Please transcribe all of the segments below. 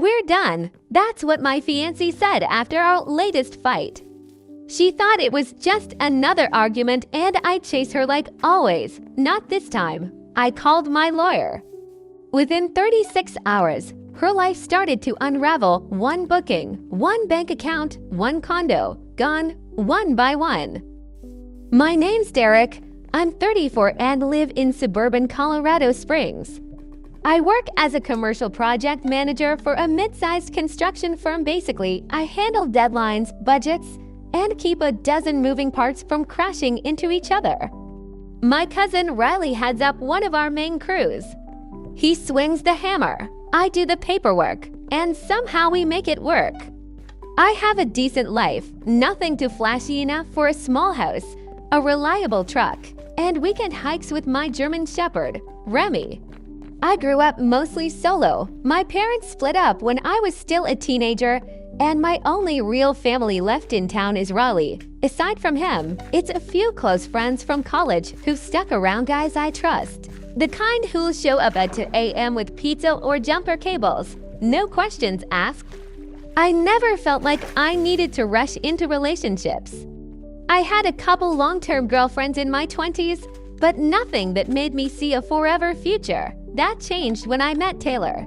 "We're done." That's what my fiancé said after our latest fight. She thought it was just another argument and I'd chase her like always. Not this time. I called my lawyer. Within 36 hours, her life started to unravel. One booking, one bank account, one condo, gone one by one. My name's Derek. I'm 34 and live in suburban Colorado Springs. I work as a commercial project manager for a mid-sized construction firm. Basically, I handle deadlines, budgets, and keep a dozen moving parts from crashing into each other. My cousin Riley heads up one of our main crews. He swings the hammer, I do the paperwork, and somehow we make it work. I have a decent life, nothing too flashy enough for a small house, a reliable truck, and weekend hikes with my German Shepherd, Remy. I grew up mostly solo. My parents split up when I was still a teenager, and my only real family left in town is Raleigh. Aside from him, it's a few close friends from college who've stuck around, guys I trust. The kind who'll show up at 2 a.m. with pizza or jumper cables. No questions asked. I never felt like I needed to rush into relationships. I had a couple long-term girlfriends in my 20s, but nothing that made me see a forever future. That changed when I met Taylor.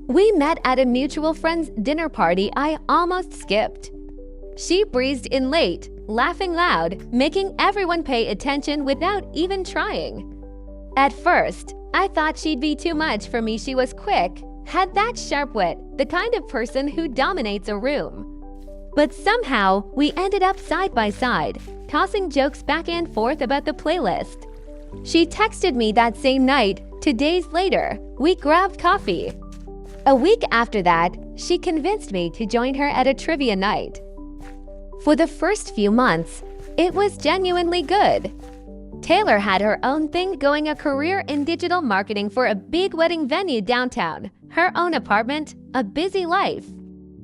We met at a mutual friend's dinner party I almost skipped. She breezed in late, laughing loud, making everyone pay attention without even trying. At first, I thought she'd be too much for me. She was quick, had that sharp wit, the kind of person who dominates a room. But somehow, we ended up side by side, tossing jokes back and forth about the playlist. She texted me that same night. 2 days later, we grabbed coffee. A week after that, she convinced me to join her at a trivia night. For the first few months, it was genuinely good. Taylor had her own thing going, a career in digital marketing for a big wedding venue downtown, her own apartment, a busy life.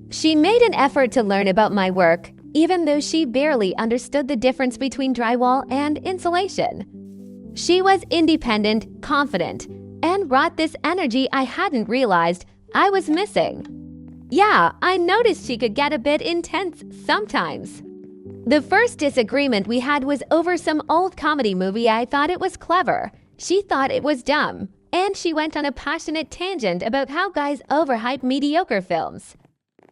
She made an effort to learn about my work, even though she barely understood the difference between drywall and insulation. She was independent, confident, and brought this energy I hadn't realized I was missing. Yeah, I noticed she could get a bit intense sometimes. The first disagreement we had was over some old comedy movie. I thought it was clever. She thought it was dumb, and she went on a passionate tangent about how guys overhype mediocre films.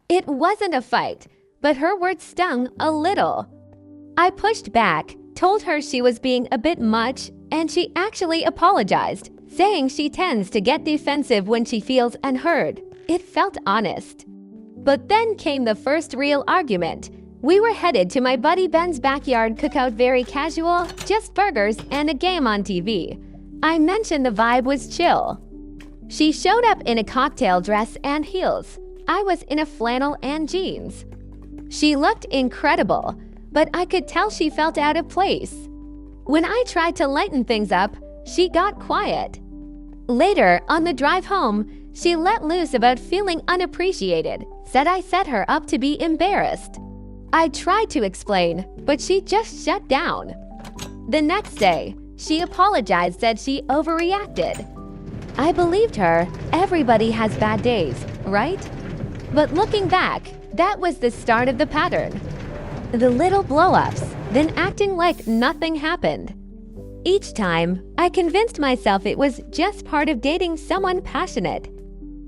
It wasn't a fight, but her words stung a little. I pushed back, told her she was being a bit much, and she actually apologized, saying she tends to get defensive when she feels unheard. It felt honest. But then came the first real argument. We were headed to my buddy Ben's backyard cookout, very casual, just burgers and a game on TV. I mentioned the vibe was chill. She showed up in a cocktail dress and heels. I was in a flannel and jeans. She looked incredible, but I could tell she felt out of place. When I tried to lighten things up, she got quiet. Later, on the drive home, she let loose about feeling unappreciated, said I set her up to be embarrassed. I tried to explain, but she just shut down. The next day, she apologized, said she overreacted. I believed her. Everybody has bad days, right? But looking back, that was the start of the pattern. The little blow-ups, then acting like nothing happened. Each time, I convinced myself it was just part of dating someone passionate.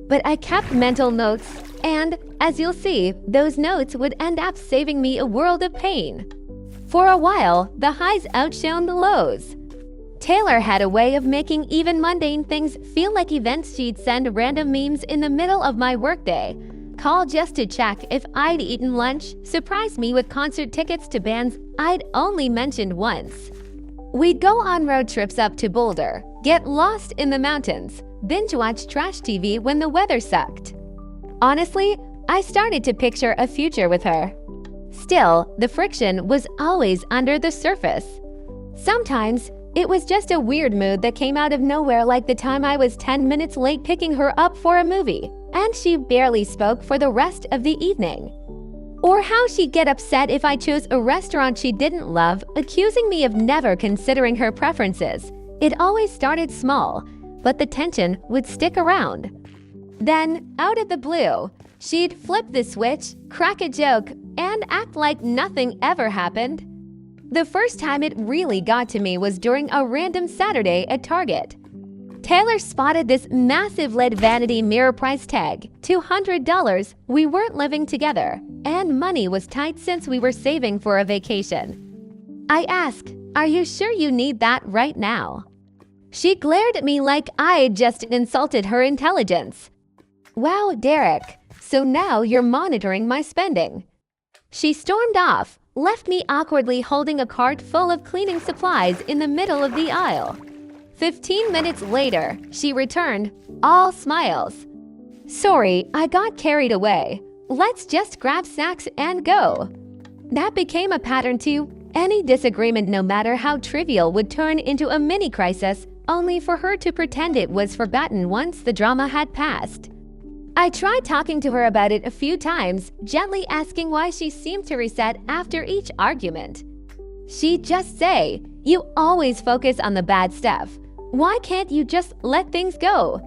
But I kept mental notes, and, as you'll see, those notes would end up saving me a world of pain. For a while, the highs outshone the lows. Taylor had a way of making even mundane things feel like events. She'd send random memes in the middle of my workday, call just to check if I'd eaten lunch, surprise me with concert tickets to bands I'd only mentioned once. We'd go on road trips up to Boulder, get lost in the mountains, binge-watch trash TV when the weather sucked. Honestly, I started to picture a future with her. Still, the friction was always under the surface. Sometimes, it was just a weird mood that came out of nowhere, like the time I was 10 minutes late picking her up for a movie, and she barely spoke for the rest of the evening. Or how she'd get upset if I chose a restaurant she didn't love, accusing me of never considering her preferences. It always started small, but the tension would stick around. Then, out of the blue, she'd flip the switch, crack a joke, and act like nothing ever happened. The first time it really got to me was during a random Saturday at Target. Taylor spotted this massive lead vanity mirror price tag, $200. We weren't living together, and money was tight since we were saving for a vacation. I asked, "Are you sure you need that right now?" She glared at me like I'd just insulted her intelligence. "Wow, Derek, so now you're monitoring my spending." She stormed off, left me awkwardly holding a cart full of cleaning supplies in the middle of the aisle. 15 minutes later, she returned, all smiles. "Sorry, I got carried away. Let's just grab snacks and go." That became a pattern too. Any disagreement, no matter how trivial, would turn into a mini crisis, only for her to pretend it was forgotten once the drama had passed. I tried talking to her about it a few times, gently asking why she seemed to reset after each argument. She'd just say, "You always focus on the bad stuff. Why can't you just let things go?"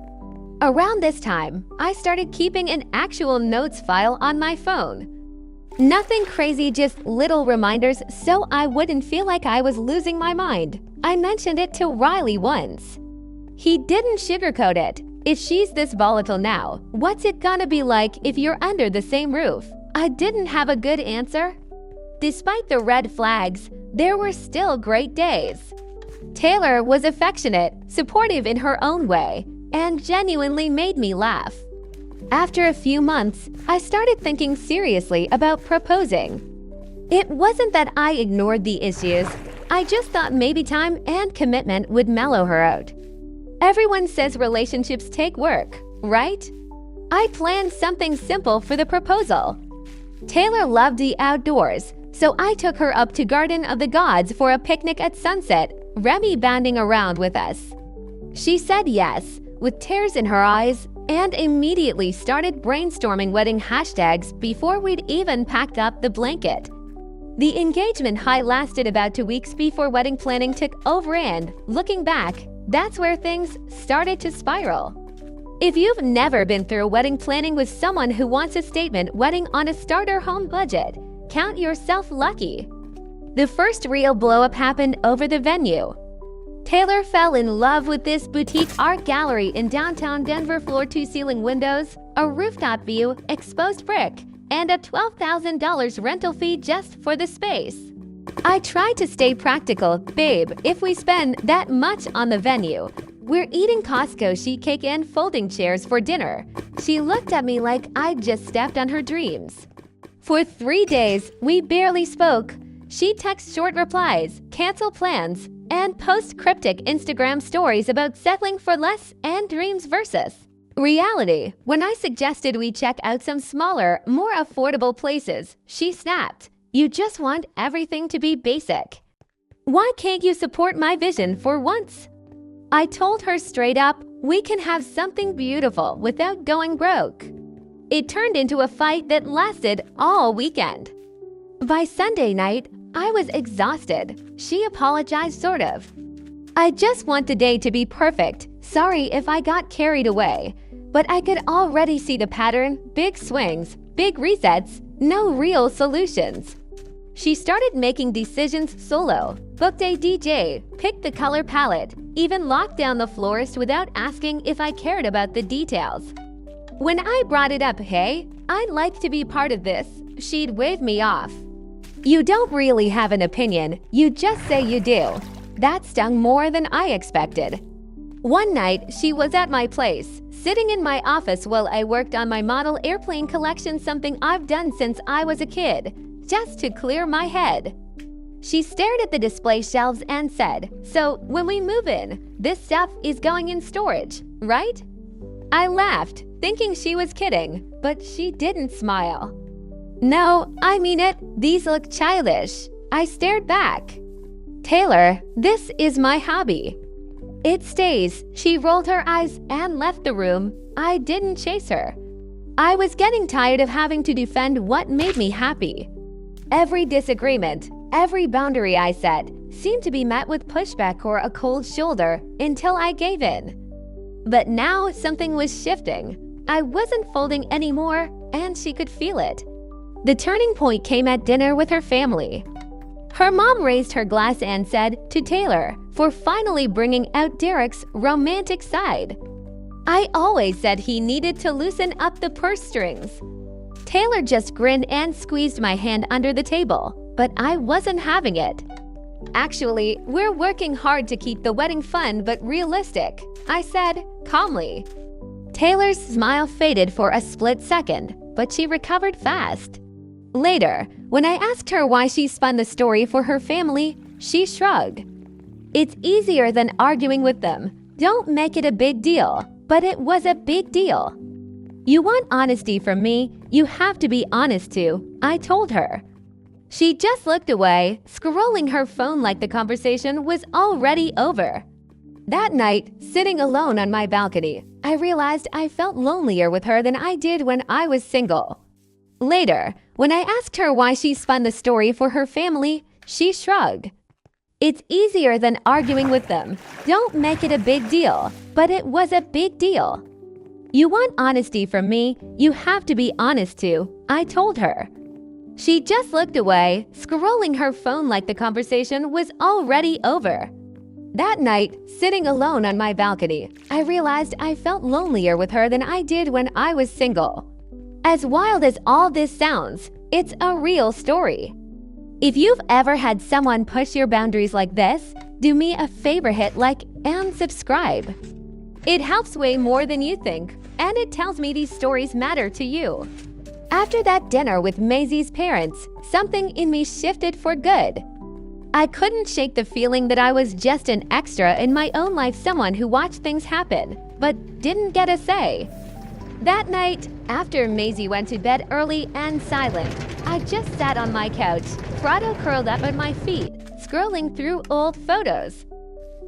Around this time, I started keeping an actual notes file on my phone. Nothing crazy, just little reminders so I wouldn't feel like I was losing my mind. I mentioned it to Riley once. He didn't sugarcoat it. If she's this volatile now, what's it gonna be like if you're under the same roof? I didn't have a good answer. Despite the red flags, there were still great days. Taylor was affectionate, supportive in her own way, and genuinely made me laugh. After a few months, I started thinking seriously about proposing. It wasn't that I ignored the issues, I just thought maybe time and commitment would mellow her out. Everyone says relationships take work, right? I planned something simple for the proposal. Taylor loved the outdoors, so I took her up to Garden of the Gods for a picnic at sunset, Remy banding around with us. She said yes, with tears in her eyes, and immediately started brainstorming wedding hashtags before we'd even packed up the blanket. The engagement high lasted about 2 weeks before wedding planning took over, and, looking back, that's where things started to spiral. If you've never been through wedding planning with someone who wants a statement wedding on a starter home budget, count yourself lucky. The first real blow-up happened over the venue. Taylor fell in love with this boutique art gallery in downtown Denver. Floor-to-ceiling windows, a rooftop view, exposed brick, and a $12,000 rental fee just for the space. I tried to stay practical. "Babe, if we spend that much on the venue, we're eating Costco sheet cake and folding chairs for dinner." She looked at me like I'd just stepped on her dreams. For 3 days, we barely spoke. She'd text short replies, cancel plans, and post cryptic Instagram stories about settling for less and dreams versus reality. When I suggested we check out some smaller, more affordable places, she snapped, "You just want everything to be basic. Why can't you support my vision for once?" I told her straight up, we can have something beautiful without going broke. It turned into a fight that lasted all weekend. By Sunday night, I was exhausted. She apologized, sort of. "I just want the day to be perfect. Sorry if I got carried away." But I could already see the pattern: big swings, big resets, no real solutions. She started making decisions solo, booked a DJ, picked the color palette, even locked down the florist without asking if I cared about the details. When I brought it up, "Hey, I'd like to be part of this," she'd wave me off. "You don't really have an opinion, you just say you do." That stung more than I expected. One night, she was at my place, sitting in my office while I worked on my model airplane collection, something I've done since I was a kid, just to clear my head. She stared at the display shelves and said, "So, when we move in, this stuff is going in storage, right?" I laughed, thinking she was kidding, but she didn't smile. "No, I mean it. These look childish." I stared back. "Taylor, this is my hobby." "It stays." She rolled her eyes and left the room. I didn't chase her. I was getting tired of having to defend what made me happy. Every disagreement, every boundary I set, seemed to be met with pushback or a cold shoulder until I gave in. But now something was shifting. I wasn't folding anymore, and she could feel it. The turning point came at dinner with her family. Her mom raised her glass and said to Taylor for finally bringing out Derek's romantic side. I always said he needed to loosen up the purse strings. Taylor just grinned and squeezed my hand under the table, but I wasn't having it. Actually, we're working hard to keep the wedding fun but realistic, I said calmly. Taylor's smile faded for a split second, but she recovered fast. Later, when I asked her why she spun the story for her family, she shrugged. It's easier than arguing with them. Don't make it a big deal, but it was a big deal. You want honesty from me, you have to be honest too, I told her. She just looked away, scrolling her phone like the conversation was already over. That night, sitting alone on my balcony, I realized I felt lonelier with her than I did when I was single. Later, when I asked her why she spun the story for her family, she shrugged. It's easier than arguing with them. Don't make it a big deal, but it was a big deal. You want honesty from me, you have to be honest too, I told her. She just looked away, scrolling her phone like the conversation was already over. That night, sitting alone on my balcony, I realized I felt lonelier with her than I did when I was single. As wild as all this sounds, it's a real story. If you've ever had someone push your boundaries like this, do me a favor, hit like and subscribe. It helps way more than you think, and it tells me these stories matter to you. After that dinner with Maisie's parents, something in me shifted for good. I couldn't shake the feeling that I was just an extra in my own life, someone who watched things happen, but didn't get a say. That night, after Maisie went to bed early and silent, I just sat on my couch, Frado curled up at my feet, scrolling through old photos.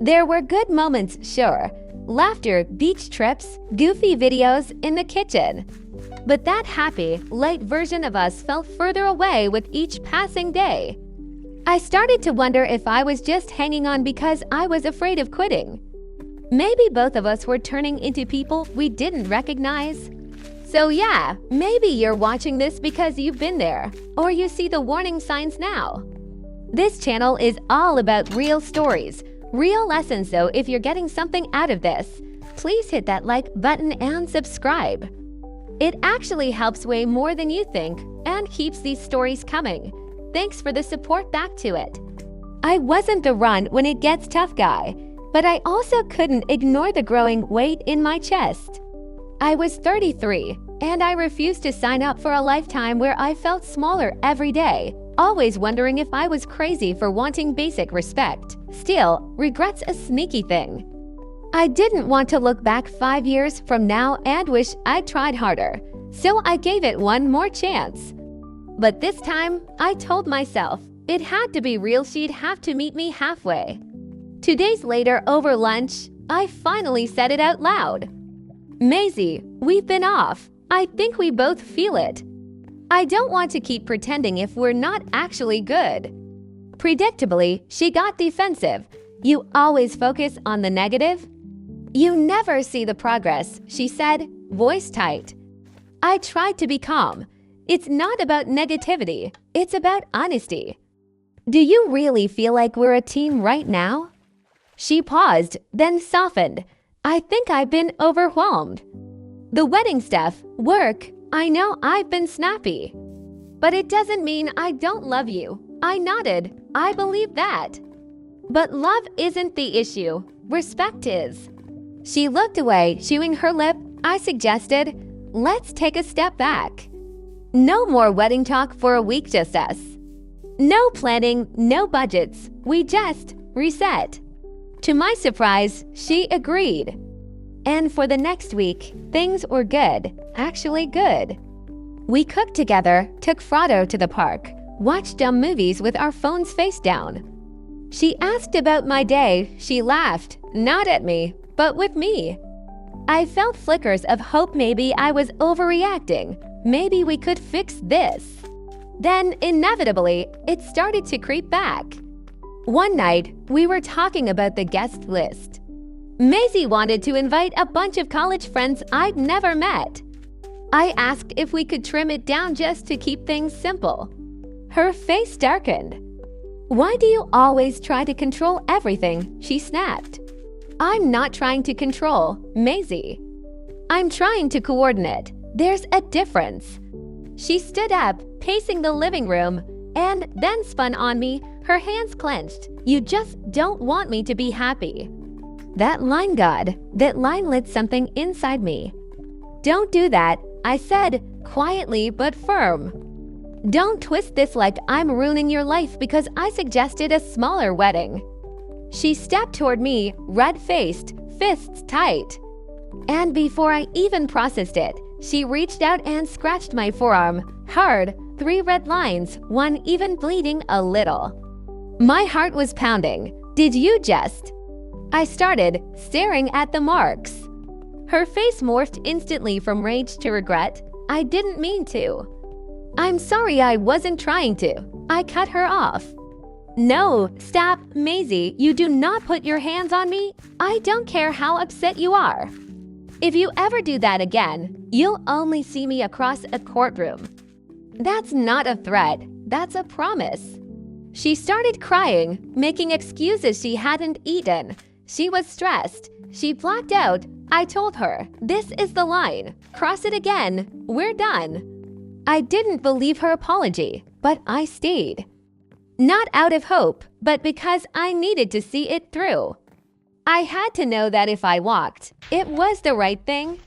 There were good moments, sure. Laughter, beach trips, goofy videos in the kitchen. But that happy, light version of us felt further away with each passing day. I started to wonder if I was just hanging on because I was afraid of quitting. Maybe both of us were turning into people we didn't recognize. So yeah, maybe you're watching this because you've been there, or you see the warning signs now. This channel is all about real stories, real lessons, so if you're getting something out of this, please hit that like button and subscribe. It actually helps way more than you think and keeps these stories coming. Thanks for the support back to it. I wasn't the run when it gets tough guy, but I also couldn't ignore the growing weight in my chest. I was 33, and I refused to sign up for a lifetime where I felt smaller every day, always wondering if I was crazy for wanting basic respect. Still, regret's a sneaky thing. I didn't want to look back 5 years from now and wish I'd tried harder, so I gave it one more chance. But this time, I told myself it had to be real, she'd have to meet me halfway. 2 days later, over lunch, I finally said it out loud. Maisie, we've been off. I think we both feel it. I don't want to keep pretending if we're not actually good. Predictably, she got defensive. You always focus on the negative? You never see the progress, she said, voice tight. I tried to be calm. It's not about negativity, it's about honesty. Do you really feel like we're a team right now? She paused, then softened. I think I've been overwhelmed. The wedding stuff, work, I know I've been snappy. But it doesn't mean I don't love you. I nodded. I believe that. But love isn't the issue. Respect is. She looked away, chewing her lip. I suggested, let's take a step back. No more wedding talk for a week, just us. No planning, no budgets. We just reset. To my surprise, she agreed. And for the next week, things were good, actually good. We cooked together, took Frado to the park, watched dumb movies with our phones face down. She asked about my day, she laughed, not at me, but with me. I felt flickers of hope, maybe I was overreacting, maybe we could fix this. Then, inevitably, it started to creep back. One night, we were talking about the guest list. Maisie wanted to invite a bunch of college friends I'd never met. I asked if we could trim it down just to keep things simple. Her face darkened. "Why do you always try to control everything?" she snapped. "I'm not trying to control, Maisie. I'm trying to coordinate. There's a difference." She stood up, pacing the living room, and then spun on me, her hands clenched. "You just don't want me to be happy." That line lit something inside me. "Don't do that," I said, quietly but firm. "Don't twist this like I'm ruining your life because I suggested a smaller wedding." She stepped toward me, red-faced, fists tight. And before I even processed it, she reached out and scratched my forearm, hard, 3 red lines, one even bleeding a little. My heart was pounding. "Did you just?" I started, staring at the marks. Her face morphed instantly from rage to regret. "I didn't mean to." "I'm sorry, I wasn't trying to." I cut her off. "No, stop, Maisie, you do not put your hands on me. I don't care how upset you are. If you ever do that again, you'll only see me across a courtroom." That's not a threat, that's a promise. She started crying, making excuses she hadn't eaten. She was stressed. She blacked out. I told her, "This is the line. Cross it again, we're done." I didn't believe her apology, but I stayed. Not out of hope, but because I needed to see it through. I had to know that if I walked, it was the right thing.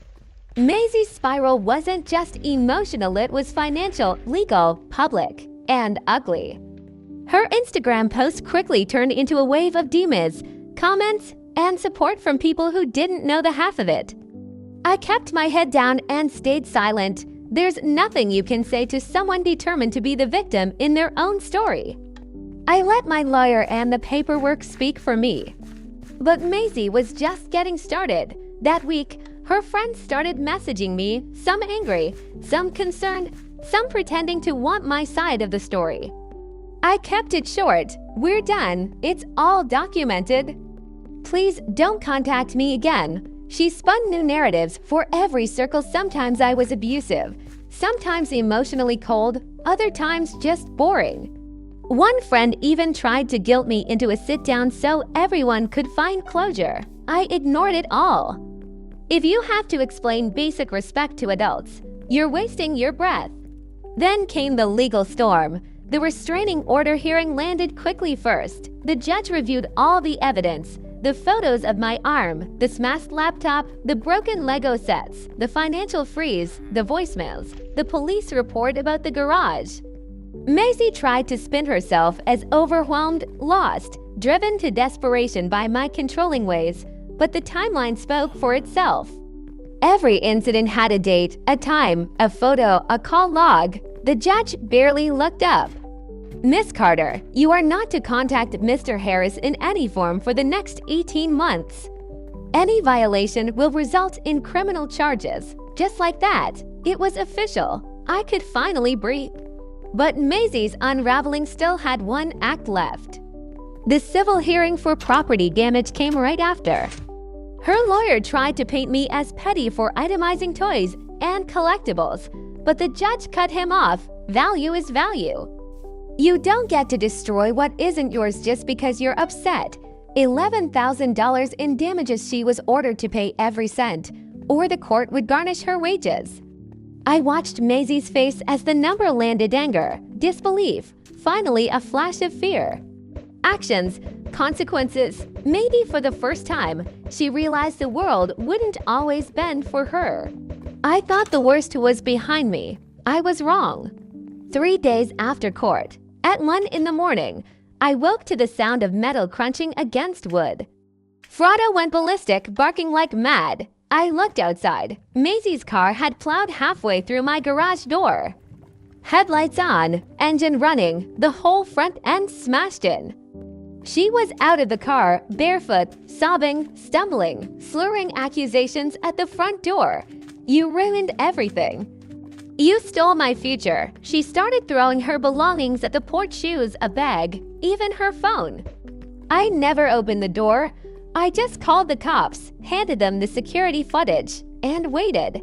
Maisie's spiral wasn't just emotional, it was financial, legal, public, and ugly. Her Instagram post quickly turned into a wave of DMs, comments, and support from people who didn't know the half of it. I kept my head down and stayed silent. There's nothing you can say to someone determined to be the victim in their own story. I let my lawyer and the paperwork speak for me. But Maisie was just getting started. That week, her friends started messaging me, some angry, some concerned, some pretending to want my side of the story. I kept it short. "We're done. It's all documented. Please don't contact me again." She spun new narratives for every circle. Sometimes I was abusive, sometimes emotionally cold, other times just boring. One friend even tried to guilt me into a sit-down so everyone could find closure. I ignored it all. If you have to explain basic respect to adults, you're wasting your breath. Then came the legal storm. The restraining order hearing landed quickly first. The judge reviewed all the evidence, the photos of my arm, the smashed laptop, the broken Lego sets, the financial freeze, the voicemails, the police report about the garage. Maisie tried to spin herself as overwhelmed, lost, driven to desperation by my controlling ways, but the timeline spoke for itself. Every incident had a date, a time, a photo, a call log. The judge barely looked up. "Miss Carter, you are not to contact Mr. Harris in any form for the next 18 months. Any violation will result in criminal charges." Just like that, it was official. I could finally breathe. But Maisie's unraveling still had one act left. The civil hearing for property damage came right after. Her lawyer tried to paint me as petty for itemizing toys and collectibles, but the judge cut him off. Value is value. You don't get to destroy what isn't yours just because you're upset. $11,000 in damages. She was ordered to pay every cent, or the court would garnish her wages. I watched Maisie's face as the number landed. Anger, disbelief, finally a flash of fear. Actions, consequences. Maybe for the first time, she realized the world wouldn't always bend for her. I thought the worst was behind me. I was wrong. 3 days after court, at 1 in the morning, I woke to the sound of metal crunching against wood. Frado went ballistic, barking like mad. I looked outside. Maisie's car had plowed halfway through my garage door. Headlights on, engine running, the whole front end smashed in. She was out of the car, barefoot, sobbing, stumbling, slurring accusations at the front door. "You ruined everything. You stole my future." She started throwing her belongings at the porch: shoes, a bag, even her phone. I never opened the door. I just called the cops, handed them the security footage, and waited.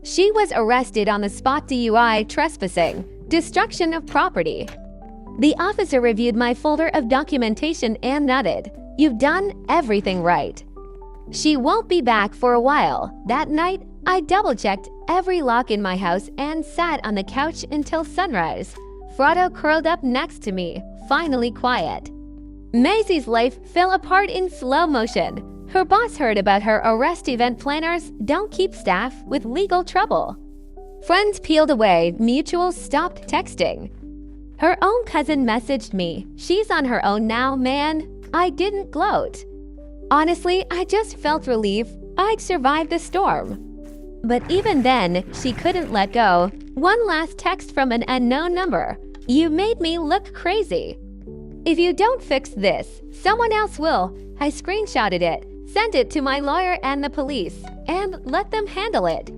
She was arrested on the spot DUI, trespassing, destruction of property. The officer reviewed my folder of documentation and nodded, "You've done everything right." She won't be back for a while. That night, I double-checked every lock in my house and sat on the couch until sunrise. Frodo curled up next to me, finally quiet. Maisie's life fell apart in slow motion. Her boss heard about her arrest. Event planners don't keep staff with legal trouble. Friends peeled away, mutuals stopped texting. Her own cousin messaged me, "She's on her own now, man." I didn't gloat. Honestly, I just felt relief I'd survived the storm. But even then, she couldn't let go. One last text from an unknown number. "You made me look crazy. If you don't fix this, someone else will." I screenshotted it, sent it to my lawyer and the police, and let them handle it.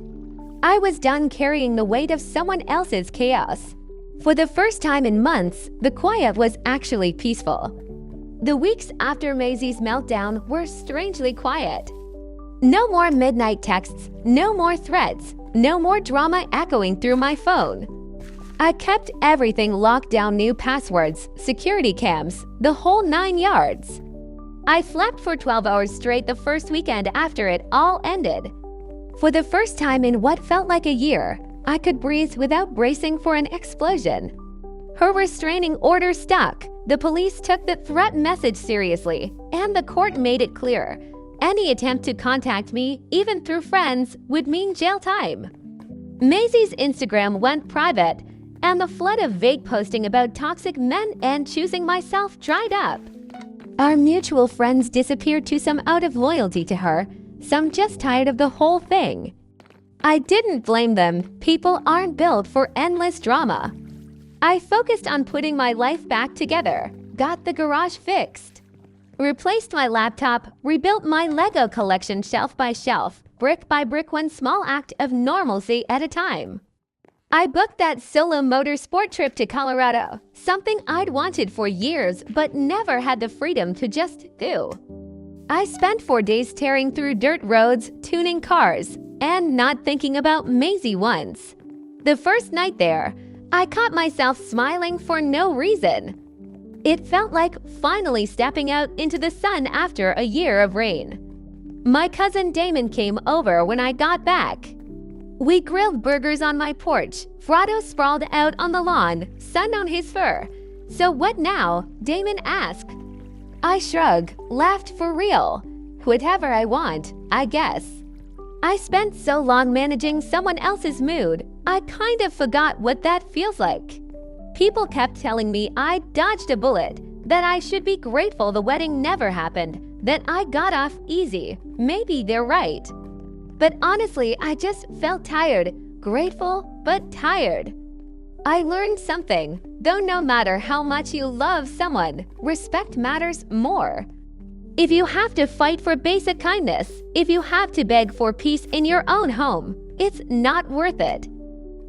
I was done carrying the weight of someone else's chaos. For the first time in months, the quiet was actually peaceful. The weeks after Maisie's meltdown were strangely quiet. No more midnight texts, no more threats, no more drama echoing through my phone. I kept everything locked down, new passwords, security cams, the whole 9 yards. I slept for 12 hours straight the first weekend after it all ended. For the first time in what felt like a year, I could breathe without bracing for an explosion. Her restraining order stuck. The police took the threat message seriously, and the court made it clear any attempt to contact me, even through friends, would mean jail time. Maisie's Instagram went private, and the flood of vague posting about toxic men and choosing myself dried up. Our mutual friends disappeared too, some out of loyalty to her, some just tired of the whole thing. I didn't blame them. People aren't built for endless drama. I focused on putting my life back together, got the garage fixed, replaced my laptop, rebuilt my Lego collection shelf by shelf, brick by brick, one small act of normalcy at a time. I booked that solo motorsport trip to Colorado, something I'd wanted for years but never had the freedom to just do. I spent 4 days tearing through dirt roads, tuning cars, and not thinking about Maisie once. The first night there, I caught myself smiling for no reason. It felt like finally stepping out into the sun after a year of rain. My cousin Damon came over when I got back. We grilled burgers on my porch. Frodo sprawled out on the lawn, sun on his fur. "So what now?" Damon asked. I shrugged, laughed for real. "Whatever I want, I guess." I spent so long managing someone else's mood, I kind of forgot what that feels like. People kept telling me I dodged a bullet, that I should be grateful the wedding never happened, that I got off easy. Maybe they're right. But honestly, I just felt tired, grateful, but tired. I learned something, though no matter how much you love someone, respect matters more. If you have to fight for basic kindness, if you have to beg for peace in your own home, it's not worth it.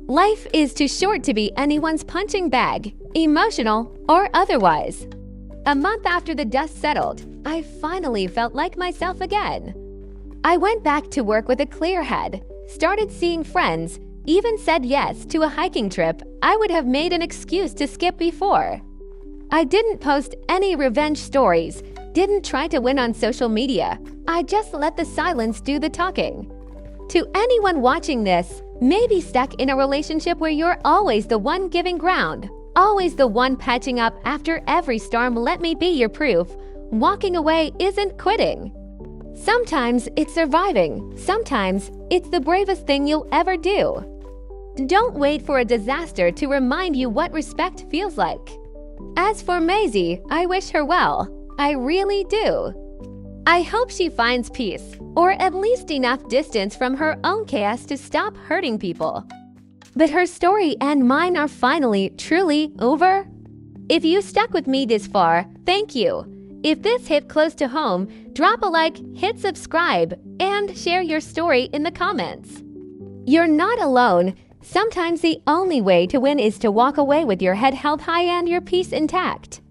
Life is too short to be anyone's punching bag, emotional or otherwise. A month after the dust settled, I finally felt like myself again. I went back to work with a clear head, started seeing friends, even said yes to a hiking trip I would have made an excuse to skip before. I didn't post any revenge stories, didn't try to win on social media. I just let the silence do the talking. To anyone watching this, maybe stuck in a relationship where you're always the one giving ground, always the one patching up after every storm, let me be your proof. Walking away isn't quitting. Sometimes it's surviving. Sometimes it's the bravest thing you'll ever do. Don't wait for a disaster to remind you what respect feels like. As for Maisie, I wish her well. I really do. I hope she finds peace, or at least enough distance from her own chaos to stop hurting people. But her story and mine are finally, truly over. If you stuck with me this far, thank you. If this hit close to home, drop a like, hit subscribe, and share your story in the comments. You're not alone. Sometimes the only way to win is to walk away with your head held high and your peace intact.